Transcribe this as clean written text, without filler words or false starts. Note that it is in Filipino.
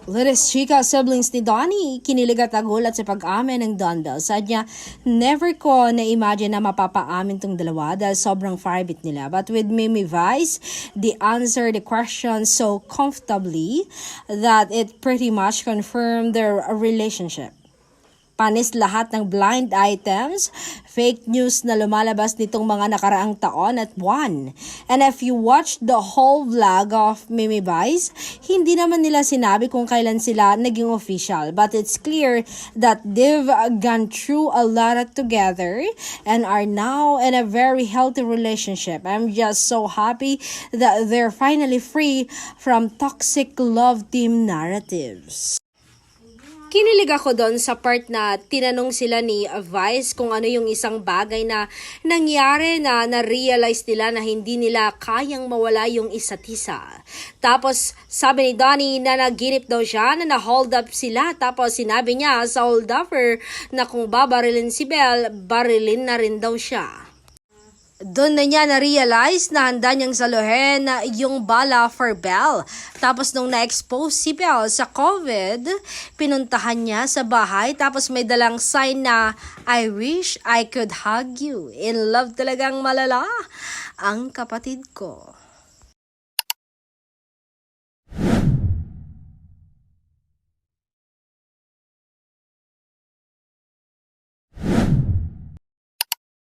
Latest chika siblings ni Donnie, kinilig at nagulat sa pag-amin ng Don Bell. Saad niya, never ko na-imagine na mapapaamin tong dalawa dahil sobrang private nila. But with Mimi Vice, they answered the question so comfortably that it pretty much confirmed their relationship. Panis lahat ng blind items, fake news na lumalabas nitong mga nakaraang taon at buwan. And if you watch the whole vlog of Mimi Vice, hindi naman nila sinabi kung kailan sila naging official. But it's clear that they've gone through a lot together and are now in a very healthy relationship. I'm just so happy that they're finally free from toxic love team narratives. Kinilig ako doon sa part na tinanong sila ni Vice kung ano yung isang bagay na nangyari na na-realize nila na hindi nila kayang mawala yung isa't isa. Tapos sabi ni Donnie na naginip daw siya na na-hold up sila. Tapos sinabi niya sa hold upper na kung babarilin si Belle, barilin na rin daw siya. Doon na niya na-realize na handa niyang saluhin na yung bala for Belle. Tapos nung na-expose si Belle sa COVID, pinuntahan niya sa bahay tapos may dalang sign na I wish I could hug you. In love talagang malala ang kapatid ko.